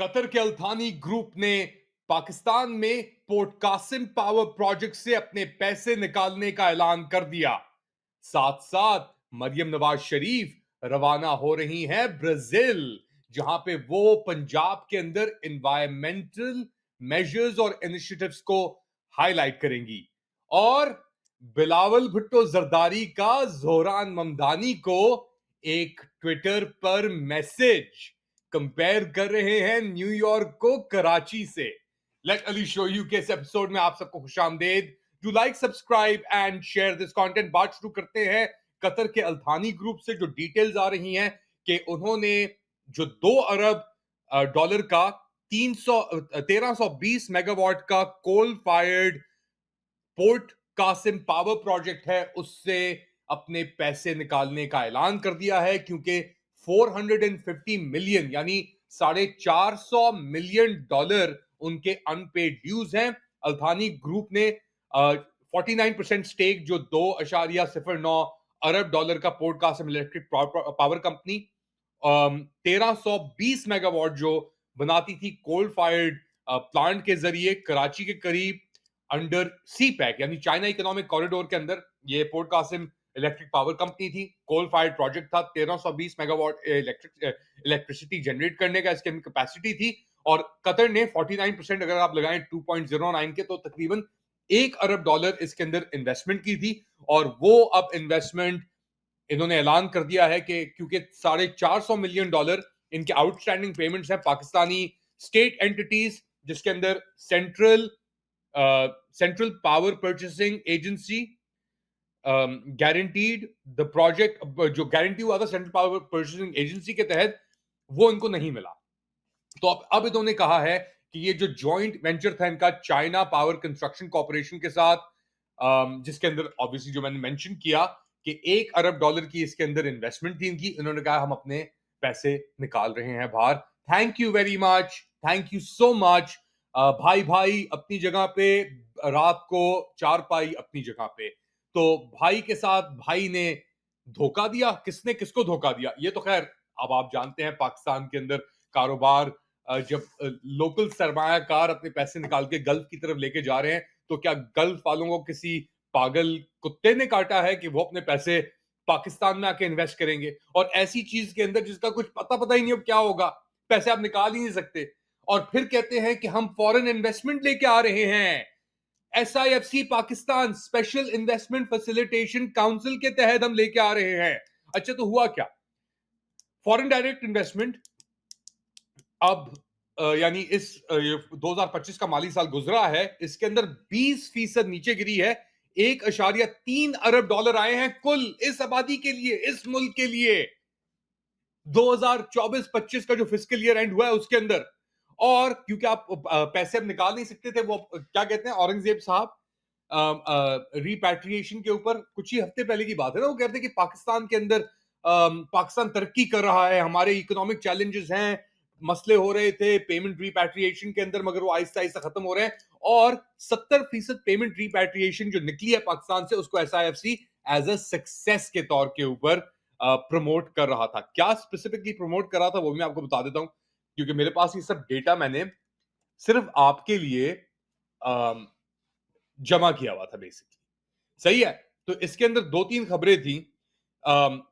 Qatar के Al Thani group ने पाकिस्तान में पोर्ट कासिम पावर प्रोजेक्ट से अपने पैसे निकालने का ऐलान कर दिया। साथ साथ मरियम नवाज शरीफ रवाना हो रही हैं ब्राजील, जहां पे वो पंजाब के अंदर एनवायरमेंटल मेजर्स और इनिशिएटिव्स को हाईलाइट करेंगी। और बिलावल भुट्टो जरदारी का जोहरान ममदानी को एक ट्विटर पर मैसेज कंपेयर कर रहे हैं न्यूयॉर्क को कराची से। लेट अली शो यू के इस एपिसोड में आप सबको खुशामदेद। Do like, subscribe and share this content. बात शुरू करते हैं कतर के अल्थानी ग्रुप से। जो डिटेल्स आ रही हैं कि उन्होंने जो 2 अरब डॉलर का 1320 मेगावाट का coal fired port Qasim power project है, उससे अपने पैसे निकालने का ऐलान कर दिया है, क्योंकि 450 मिलियन यानी $450 मिलियन उनके अनपेड ड्यूज हैं। अल्थानी ग्रुप ने 49% स्टेक, जो 2.09 अरब डॉलर का port Qasim electric power company 1320 megawatt जो बनाती थी कोल फायर्ड प्लांट के जरिए कराची के करीब अंडर सी पैक यानी चाइना इकोनॉमिक कॉरिडोर के अंदर, ये port Qasim electric power company थी। कोल फायर्ड प्रोजेक्ट था, 1320 मेगावाट इलेक्ट्रिसिटी जनरेट करने का इसकी कैपेसिटी थी। और कतर ने 49%, अगर आप लगाएं 2.09 के, तो तकरीबन $1 अरब इसके अंदर इन्वेस्टमेंट की थी। और वो अब इन्वेस्टमेंट इन्होंने ऐलान कर दिया है कि क्योंकि $450 मिलियन इनके आउटस्टैंडिंग पेमेंट्स हैं पाकिस्तानी स्टेट एंटिटीज, जिसके अंदर central power purchasing agency guaranteed the project, जो गारंटी हुआ था सेंट्रल पावर परचेसिंग एजेंसी के तहत, वो इनको नहीं मिला। तो अब इन्होंने कहा है कि ये जो जॉइंट वेंचर था इनका चाइना पावर कंस्ट्रक्शन कॉर्पोरेशन के साथ, जिसके अंदर ऑब्वियसली जो मैंने मेंशन किया कि $1 अरब की इसके अंदर इन्वेस्टमेंट थी इनकी, इन्होंने कहा हम अपने पैसे निकाल रहे हैं बाहर। Thank you very much, thank you so much. भाई भाई अपनी जगह पे, रात को चारपाई अपनी जगह पे। तो भाई के साथ भाई ने धोखा दिया। किसने किसको धोखा दिया, ये तो खैर अब आप जानते हैं। पाकिस्तान के अंदर कारोबार, जब लोकल सरमायाकार अपने पैसे निकाल के गल्फ की तरफ लेके जा रहे हैं, तो क्या गल्फ वालों को किसी पागल कुत्ते ने काटा है कि वो अपने पैसे पाकिस्तान में आके इन्वेस्ट करेंगे? और ऐसी चीज के अंदर जिसका कुछ पता ही नहीं अब क्या होगा, पैसे आप निकाल ही नहीं सकते। और फिर कहते हैं कि हम फॉरेन इन्वेस्टमेंट लेके आ रहे हैं, SIFC Pakistan special investment facilitation council के तहत हम लेके आ रहे हैं। अच्छा, तो हुआ क्या? फॉरेन डायरेक्ट इन्वेस्टमेंट अब यानी इस 2025 का माली साल गुजरा है, इसके अंदर 20% नीचे गिरी है। $1.3 अरब आए हैं कुल इस आबादी के लिए, इस मुल्क के लिए 2024-25 का जो फिस्कल ईयर एंड हुआ है उसके अंदर। और क्योंकि आप पैसे अब निकाल नहीं सकते थे, वो क्या कहते हैं औरंगजेब साहब, रिपैट्रिएशन के ऊपर कुछ ही हफ्ते पहले की बात है ना, वो कहते हैं कि पाकिस्तान के अंदर पाकिस्तान तरक्की कर रहा है, हमारे इकोनॉमिक चैलेंजेस हैं, मसले हो रहे थे पेमेंट रिपैट्रिएशन के अंदर, मगर वो आहिस्ता आहिस्ता खत्म हो रहे हैं। और 70% पेमेंट रिपैट्रिएशन जो निकली है पाकिस्तान से, उसको SIFC एज अ सक्सेस के तौर के ऊपर प्रमोट कर रहा था। क्या स्पेसिफिकली प्रमोट कर रहा था वो मैं आपको बता देता हूं, क्योंकि मेरे पास ये सब डेटा मैंने सिर्फ आपके लिए जमा किया हुआ था बेसिकली। सही है, तो इसके अंदर 2-3 खबरें थी।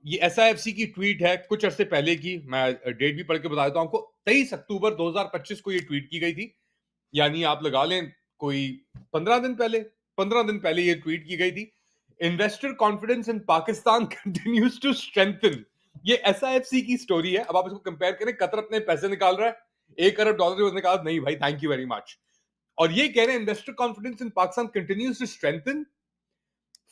ये SIFC की ट्वीट है कुछ अरसे पहले की, मैं डेट भी पढ़ के बता देता हूं आपको। 23 अक्टूबर 2025 को ये ट्वीट की गई थी, यानी आप लगा लें कोई 15 दिन पहले ये ट्वीट की गई थी। Investor confidence in Pakistan continues to strengthen. ये SIFC की स्टोरी है। अब आप इसको कंपेयर करें, कतर अपने पैसे निकाल रहा है $1 अरब, उसने कहा नहीं भाई थैंक यू वेरी मच। और ये कह रहे हैं investor confidence in Pakistan continues to strengthen,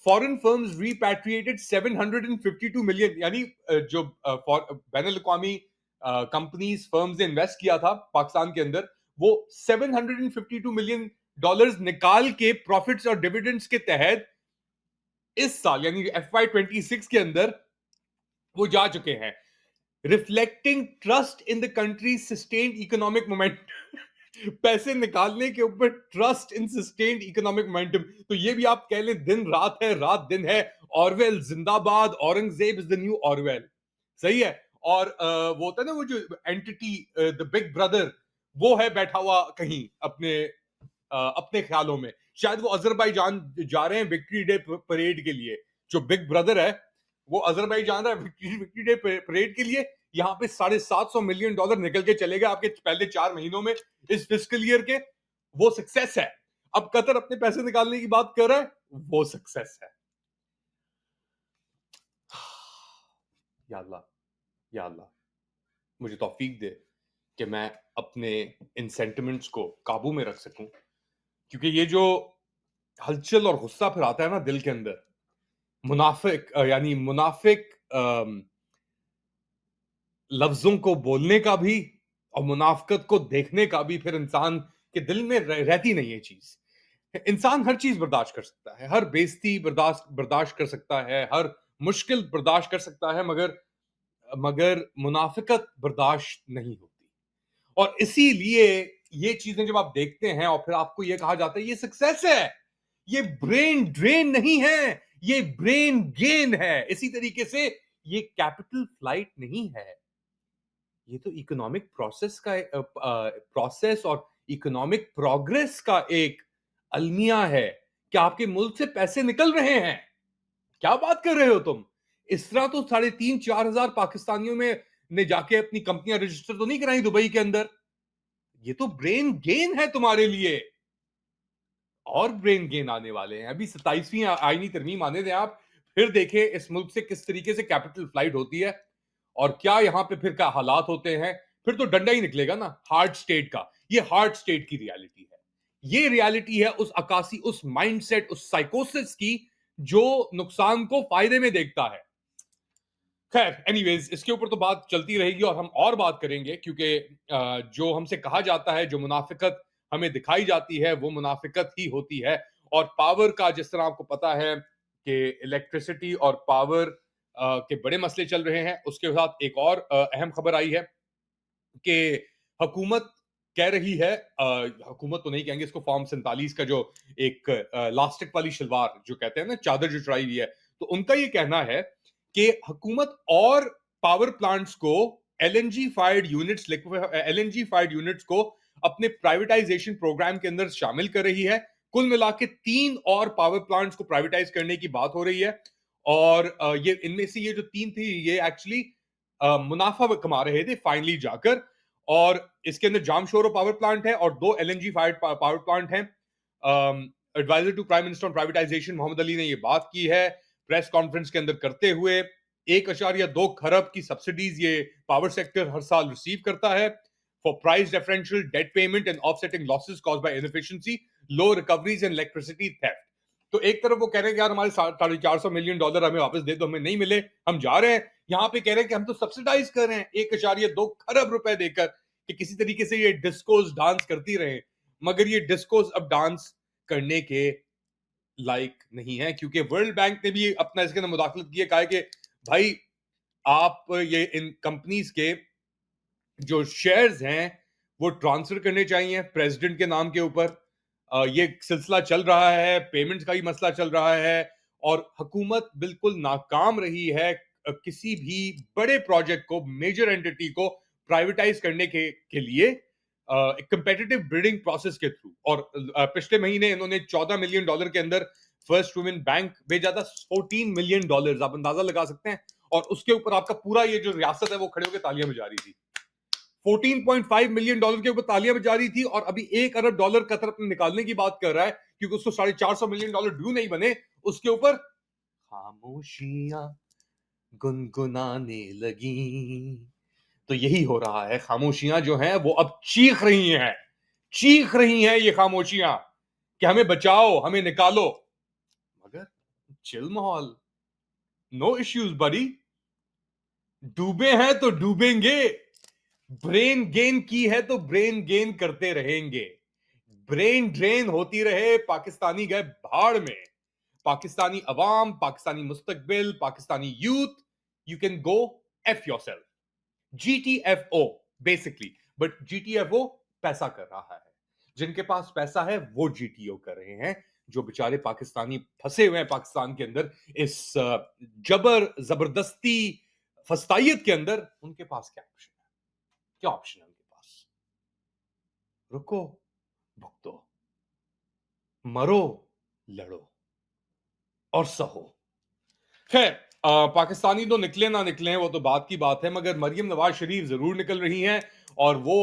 foreign firms repatriated 752 million, यानी जो बैनुल अक़वामी कंपनीज फर्म्स ने इन्वेस्ट किया था पाकिस्तान के अंदर, वो 752 मिलियन डॉलर्स निकाल के प्रॉफिट्स और डिविडेंड्स के तहत इस साल यानी FY26 के अंदर वो जा चुके हैं, reflecting trust in the country sustained economic momentum. पैसे निकालने के ऊपर trust in sustained economic momentum. तो ये भी आप कह लें दिन रात है, रात दिन है। ऑरवेल जिंदाबाद, Aurangzeb is the new Orwell. सही है। और वो होता है ना वो जो एंटिटी, द बिग ब्रदर, वो है बैठा हुआ कहीं अपने ख्यालों में। शायद वो अजरबैजान जा रहे हैं विक्ट्री डे परेड के लिए। जो बिग ब्रदर है वो अजरबैजान रहा है विक्ट्री डे परेड के लिए। यहाँ पे $750 मिलियन निकल के चले गए आपके पहले 4 महीनों में इस फिस्कल ईयर के। वो सक्सेस है। अब कतर अपने पैसे निकालने की बात कर रहा है, वो सक्सेस है। या अल्लाह, या अल्लाह, मुझे तौफीक दे कि मैं अपने इन सेंटिमेंट्स को काबू में रख सकूं, क्योंकि ये जो हलचल और गुस्सा फिर आता है ना दिल के अंदर, मुनाफिक यानी मुनाफिक लफ्जों को बोलने का भी और मुनाफकत को देखने का भी फिर इंसान के दिल में रहती नहीं है चीज। इंसान हर चीज बर्दाश्त कर सकता है, हर बेइज्जती बर्दाश्त बर्दाश्त कर सकता है, हर मुश्किल बर्दाश्त कर सकता है, मगर मगर मुनाफिकत बर्दाश्त नहीं होती। और इसीलिए ये चीजें जब आप देखते हैं और फिर आपको ये कहा जाता है ये सक्सेस है, ये ब्रेन ड्रेन नहीं है, ये ब्रेन गेन है। इसी तरीके से ये कैपिटल फ्लाइट नहीं है, ये तो इकोनॉमिक प्रोसेस का प्रोसेस और इकोनॉमिक प्रोग्रेस का एक अलमिया है कि आपके मुल्क से पैसे निकल रहे हैं। क्या बात कर रहे हो तुम? इस तरह तो 3,500-4,000 पाकिस्तानियों में ने जाके अपनी कंपनियां रजिस्टर तो नहीं कराई दुबई के अंदर। ये तो ब्रेन गेन है तुम्हारे लिए। और ब्रेन गेन आने वाले हैं। अभी 27वीं आईनी तरमीम आने दें आप, फिर देखें इस मुल्क से किस तरीके से कैपिटल फ्लाइट होती है और क्या यहां पे फिर क्या हालात होते हैं। फिर तो डंडा ही निकलेगा ना हार्ड स्टेट का। ये हार्ड स्टेट की रियलिटी है। ये रियलिटी है उस अकासी, उस माइंडसेट, उस साइकोसिस की जो नुकसान को फायदे में देखता है। खैर एनीवेज, इसके ऊपर तो बात चलती रहेगी और हम और बात करेंगे, क्योंकि जो हमसे कहा जाता है, जो मुनाफिकत हमें दिखाई जाती है, वो मुनाफिकत ही होती है। और पावर का जिस तरह आपको पता है कि इलेक्ट्रिसिटी और पावर के बड़े मसले चल रहे हैं, उसके साथ एक और अहम खबर आई है कि हुकूमत कह रही है, हुकूमत तो नहीं कहेंगे इसको, फॉर्म 47 का जो एक लास्टिक वाली शलवार जो कहते हैं ना, चादर जो चढ़ाई हुई है, तो उनका ये कहना है कि हुकूमत और पावर प्लांट्स को एलएनजी फायर्ड यूनिट्स को अपने प्राइवेटाइजेशन प्रोग्राम के अंदर शामिल कर रही है। कुल मिला के 3 और पावर प्लांट्स को प्राइवेटाइज करने की बात हो रही है। और ये इनमें से ये जो 3 थी, ये एक्चुअली मुनाफा कमा रहे थे फाइनली जाकर। और इसके अंदर जामशोरो पावर प्लांट है और 2 एलएनजी फायर्ड पावर प्लांट हैं। Adviser to prime minister on privatisation Mohammad Ali ने ये बात की है प्रेस कॉन्फ्रेंस के अंदर करते हुए। 1.2 खरब की सब्सिडीज ये पावर सेक्टर हर साल रिसीव करता है for price differential, debt payment and offsetting losses caused by inefficiency, low recoveries and electricity theft. तो एक तरफ वो कह रहे हैं कि यार हमारे $450 मिलियन हमें वापस दे दो, हमें नहीं मिले, हम जा रहे हैं। यहाँ पे कह रहे हैं कि हम तो सब्सिडाइज कर रहे हैं 1.2 खरब रुपए देकर कि किसी तरीके से ये डिस्कोस डांस करती रहे। मगर ये डिस्कोस अब डांस करने के लाइक नहीं है, क्योंकि वर्ल्ड बैंक ने भी अपना इसके अंदर मुदाखलत की है, कहा है कि भाई आप ये इन कंपनीज के जो शेयर्स हैं वो ट्रांसफर करने चाहिए प्रेसिडेंट के नाम के ऊपर। ये सिलसिला चल रहा है, पेमेंट्स का ही मसला चल रहा है और हुकूमत बिल्कुल नाकाम रही है किसी भी बड़े प्रोजेक्ट को, मेजर एंटिटी को प्राइवेटाइज करने के लिए एक कंपेटिटिव बिडिंग प्रोसेस के थ्रू। और पिछले महीने इन्होंने $14 मिलियन के अंदर फर्स्ट वुमेन बैंक भेजा था। $14 मिलियन, आप अंदाजा लगा सकते हैं। और उसके ऊपर आपका पूरा ये जो रियासत है वो खड़े होकर तालियां बजा रही थी। $14.5 मिलियन के ऊपर तालियां बजा रही थी और अभी $1 अरब कतर अपने निकालने की बात कर रहा है, क्योंकि उसको $450 मिलियन ड्यू नहीं बने। उसके ऊपर खामोशियां गुनगुनाने लगी। तो यही हो रहा है, खामोशियां जो हैं वो अब चीख रही हैं ये खामोशियां कि हमें बचाओ, हमें निकालो। मगर चिल माहौल, नो इश्यूज बड़ी, डूबे हैं तो डूबेंगे, ब्रेन गेन की है तो ब्रेन गेन करते रहेंगे। ब्रेन ड्रेन होती रहे, पाकिस्तानी गए भाड़ में। पाकिस्तानी अवाम, पाकिस्तानी मुस्तकबिल, Pakistani youth, you can go F yourself. GTFO basically, but GTFO पैसा कर रहा है। जिनके पास पैसा है वो GTO कर रहे हैं। जो बेचारे पाकिस्तानी फंसे हुए हैं पाकिस्तान के अंदर इस जबरदस्ती फस्तायत के अंदर, उनके पास क्या ऑप्शन है? क्या ऑप्शन है उनके पास? रुको, भुगतो, मरो, लड़ो और सहो। खैर, पाकिस्तानी तो निकले ना निकले वो तो बात की बात है, मगर मरियम नवाज शरीफ जरूर निकल रही हैं और वो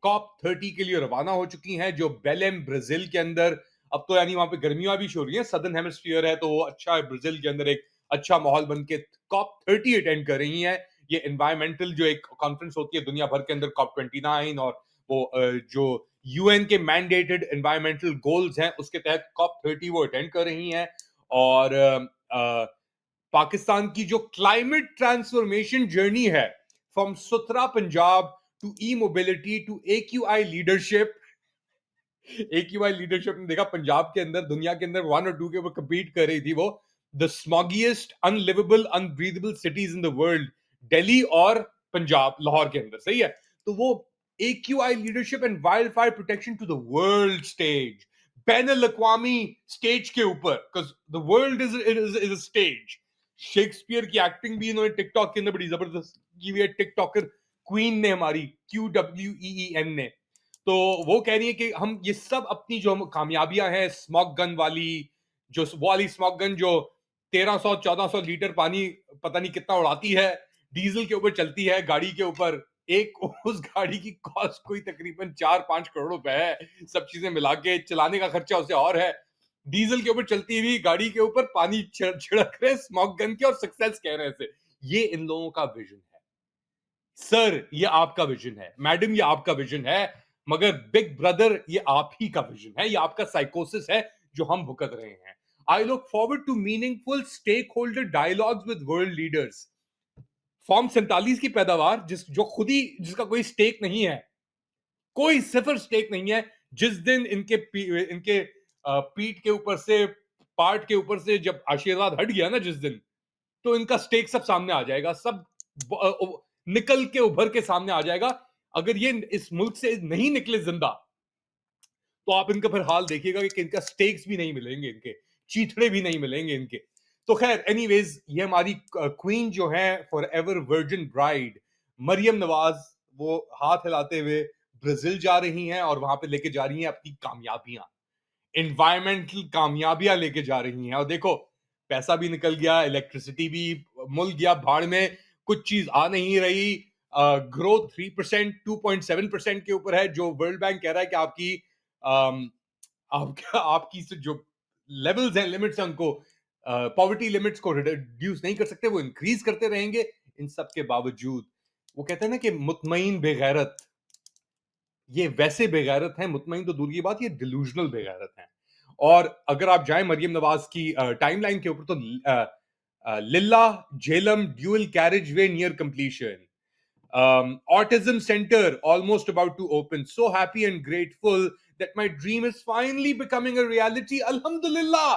COP30 के लिए रवाना हो चुकी हैं, जो बेलेम ब्राजील के अंदर। अब तो यानी वहां पे गर्मियां भी हो रही हैं, सदर्न हेमिस्फीयर है, तो वो अच्छा है, ब्राजील के अंदर एक अच्छा माहौल बन के COP30 अटेंड कर रही हैं। ये एनवायरमेंटल जो एक कॉन्फ्रेंस होती है दुनिया भर के अंदर, COP29, और वो जो यूएन के मैंडेटेड एनवायरमेंटल गोल्स हैं उसके तहत COP30 वो अटेंड कर रही हैं। और पाकिस्तान की जो क्लाइमेट ट्रांसफॉर्मेशन जर्नी है, from Suthra Punjab to e mobility to AQI leadership. AQI leadership ने देखा पंजाब के अंदर, दुनिया के अंदर 1 और 2 के ऊपर कम्पीट कर रही थी वो, the smoggiest unlivable unbreathable cities in the world, Delhi और पंजाब, लाहौर के अंदर, सही है। तो वो AQI leadership and wild fire protection to the world stage, बैन अल-अक़वामी स्टेज के ऊपर, because the world is a stage. Shakespeare की एक्टिंग भी इन्होंने टिकटॉक के अंदर बड़ी जबरदस्त की हुई है, टिकटॉकर क्वीन ने, हमारी QWEEN ने। तो वो कह रही है कि हम ये सब अपनी जो कामयाबियां हैं, स्मॉग गन वाली, जो वो वाली स्मॉग गन जो 1300-1400 लीटर पानी पता नहीं कितना उड़ाती है, डीजल के ऊपर चलती है, गाड़ी के ऊपर, एक उस गाड़ी की कॉस्ट कोई तकरीबन 4-5 करोड़ रुपए है, सब चीजें मिला के चलाने का खर्चा उसे और है। डीजल के ऊपर चलती हुई गाड़ी के ऊपर पानी छिड़क रहे स्मॉग गन के, और सक्सेस कह रहे हैं इसे। ये इन लोगों का विजन है। सर, ये आपका विजन है, मैडम ये आपका विजन है, मगर बिग ब्रदर ये आप ही का विजन है, ये आपका साइकोसिस है जो हम भुगत रहे हैं। I look forward to meaningful stakeholder dialogues with world leaders. Form 47 की पैदावार, जो खुद ही जिसका कोई स्टेक नहीं है, कोई सिफर स्टेक नहीं है, जिस दिन इनके पीठ के ऊपर से, पार्ट के ऊपर से जब आशीर्वाद हट गया ना जिस दिन, तो इनका स्टेक सब सामने आ जाएगा, सब निकल के उभर के सामने आ जाएगा। अगर ये इस मुल्क से नहीं निकले जिंदा, तो आप इनका फिर हाल देखिएगा कि इनका स्टेक्स भी नहीं मिलेंगे, इनके चीथड़े भी नहीं मिलेंगे इनके। तो खैर, एनीवेज, ये हमारी क्वीन जो है, forever virgin bride, Maryam Nawaz, वो हाथ हिलाते हुए ब्राजील जा रही हैं और वहां पे लेके जा रही हैं अपनी कामयाबियां, एनवायरमेंटल कामयाबियां लेके जा रही हैं। और देखो, पैसा भी निकल गया, इलेक्ट्रिसिटी भी मुल्क गया भाड़ में, कुछ चीज आ नहीं रही। ग्रोथ 3%, 2.7% के ऊपर है, जो वर्ल्ड बैंक कह रहा है कि आपकी आपकी जो लेवल्स हैं, लिमिट्स हैं, उनको पॉवर्टी लिमिट्स को रिड्यूस नहीं कर सकते, वो इंक्रीज करते रहेंगे। इन सब के बावजूद वो कहते हैं ना कि मुतमईन बेगैरत, ये वैसे बेगैरत हैं, मुतमईन तो दूर की बात, ये डिलूजनल बेगैरत हैं। और अगर आप जाएं मरियम नवाज की टाइमलाइन के ऊपर, तो Lilla Jhelum dual carriage way near completion, autism center almost about to open, so happy and grateful that my dream is finally becoming a reality, alhamdulillah.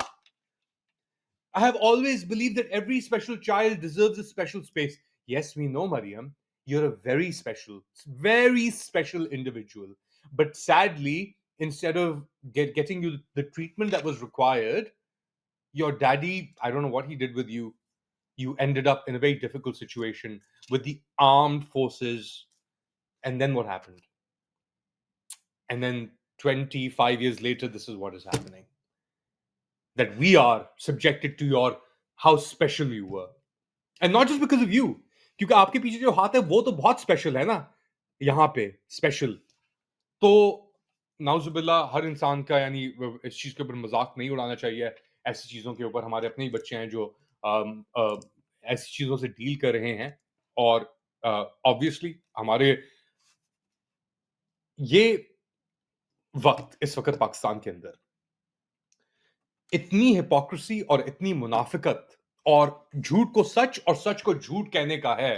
I have always believed that every special child deserves a special space. Yes, we know, Mariam, you're a very special individual. But sadly, instead of getting you the treatment that was required, your daddy, I don't know what he did with you. You ended up in a very difficult situation with the armed forces. And then what happened? And then 25 years later, this is what is happening. That we are subjected to your how special you were. And not just because of you. क्योंकि आपके पीछे जो हाथ है वो तो बहुत special है ना, यहाँ पे स्पेशल। तो नाउजुबिल्ला, हर इंसान का, यानी इस चीज के ऊपर मजाक नहीं उड़ाना चाहिए। ऐसी चीजों के ऊपर हमारे अपने ही बच्चे हैं जो ऐसी चीजों से डील कर रहे हैं। और ऑब्वियसली हमारे ये वक्त, इस वक्त पाकिस्तान के अंदर इतनी हिपोक्रेसी और इतनी मुनाफिकत और झूठ को सच और सच को झूठ कहने का है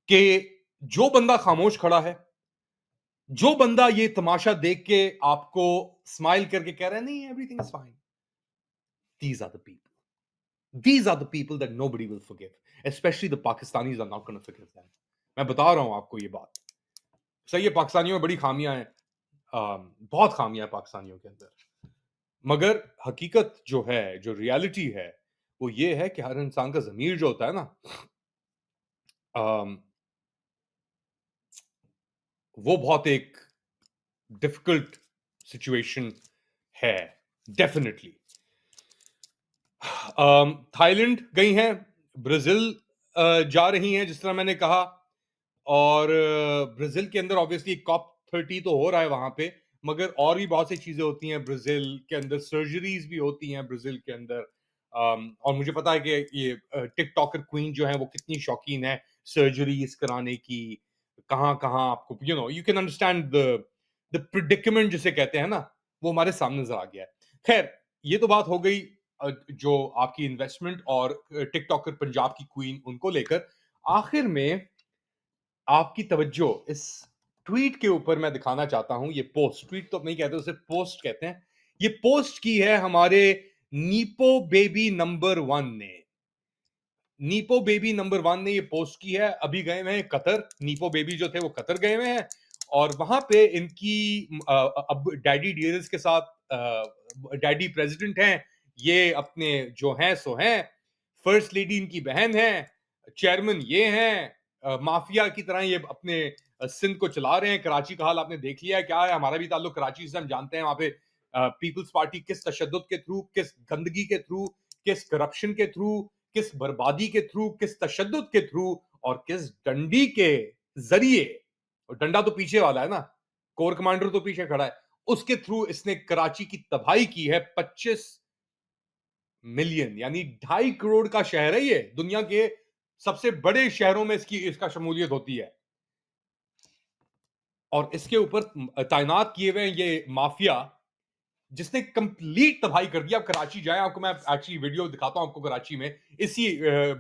कि जो बंदा खामोश खड़ा है, जो बंदा ये तमाशा देख के आपको स्माइल करके कह रहा है नहीं everything is fine, these are the people, these are the people that nobody will forgive, especially the Pakistanis are not going to forgive them. मैं बता रहा हूं आपको ये बात। सही है, पाकिस्तानियों में बड़ी खामियां हैं, बहुत खामियां हैं पाकिस्तानियों के अंदर, मगर हकीकत जो है, जो रियलिटी है, वो ये है कि हर इंसान का ज़मीर जो होता है ना, अम, वो बहुत एक डिफिकल्ट सिचुएशन है डेफिनेटली। थाईलैंड गई हैं, ब्राजील जा रही हैं जिस तरह मैंने कहा, और ब्राजील के अंदर ऑब्वियसली COP30 तो हो रहा है वहां पे, मगर और भी बहुत सी चीजें होती हैं ब्राजील के अंदर, सर्जरीज भी होती हैं ब्राजील के अंदर। और मुझे पता है कि ये टिकटॉकर क्वीन जो है वो कितनी शौकीन है सर्जरीज कराने की, कहाँ कहाँ आपको यू कैन अंडरस्टैंड द प्रिडिकमेंट जिसे कहते हैं ना, वो हमारे सामने नजर आ गया है। खैर, ये तो बात हो गई जो आपकी इन्वेस्टमेंट और टिकटॉकर पंजाब की क्वीन उनको लेकर। आखिर में आपकी तवज्जो इस ट्वीट के ऊपर मैं दिखाना चाहता हूं। ये पोस्ट, ट्वीट तो नहीं कहते उसे, पोस्ट कहते हैं। ये पोस्ट की है हमारे नीपो बेबी नंबर 1 ने। नीपो बेबी नंबर 1 ने ये पोस्ट की है। अभी गए हुए हैं कतर, नीपो बेबी जो थे वो कतर गए हुए हैं, और वहां पे इनकी अब डैडी डियर्स के साथ, डैडी प्रेसिडेंट हैं ये, अपने जो हैं सो हैं, फर्स्ट लेडी इनकी बहन है, चेयरमैन ये हैं, माफिया की तरह ये अपने सिंध को चला रहे हैं। कराची का हाल आपने देख लिया है क्या है, हमारा भी ताल्लुक कराची से, हम जानते हैं वहां पे पीपल्स पार्टी किस तशद्दुद के थ्रू, किस गंदगी के थ्रू, किस करप्शन के थ्रू, किस बर्बादी के थ्रू, किस तशद्दुद के थ्रू, और किस डंडी के जरिए, और डंडा तो पीछे वाला है ना, कोर कमांडर तो पीछे खड़ा है, उसके थ्रू इसने कराची की तबाही की है। 25 मिलियन यानी 2.5 करोड़ का शहर है ये, दुनिया के सबसे बड़े शहरों में इसका शमूलियत होती है। और इसके ऊपर तैनात किए हुए ये माफिया जिसने कंप्लीट तबाही कर दिया। आप कराची जाएं, आपको मैं एक्चुअली वीडियो दिखाता हूं आपको कराची में, इसी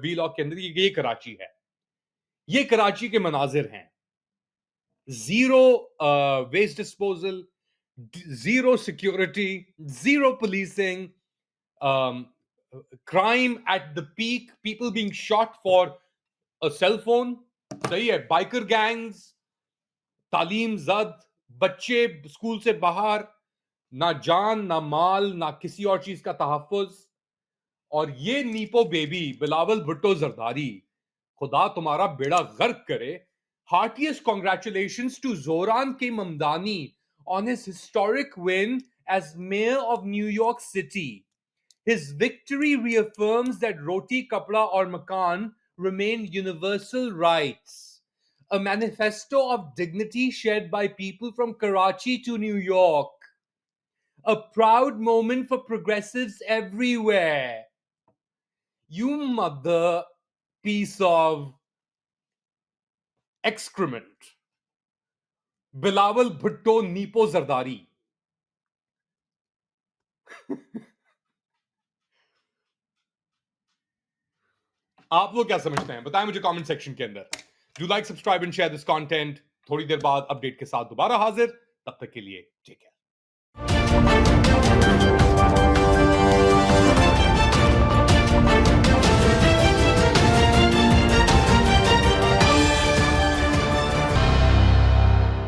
वीलॉग के अंदर। ये कराची है, ये कराची के मनाजिर हैं। Zero waste disposal, zero security, zero policing, crime at the peak, people being shot for a cell phone, सही है, बाइकर गैंग्स, तालीम जद बच्चे स्कूल से बाहर, ना जान ना माल ना किसी और चीज का तहफ्फुज। और ये नीपो बेबी बिलावल भुट्टो जरदारी, खुदा तुम्हारा बेड़ा गर्क करे। Heartiest congratulations to Zoran K. Mamdani on his historic win as mayor of New York City. His victory reaffirms that roti, kapda, or makan remain universal rights, a manifesto of dignity shared by people from Karachi to New York, a proud moment for progressives everywhere. You mother piece of excrement. Bilawal Bhutto nepo Zardari. आप लोग क्या समझते हैं बताएं मुझे comment section के अंदर। Do like, subscribe and share this content. थोड़ी देर बाद अपडेट के साथ दोबारा हाजिर, तब तक के लिए टेक केयर।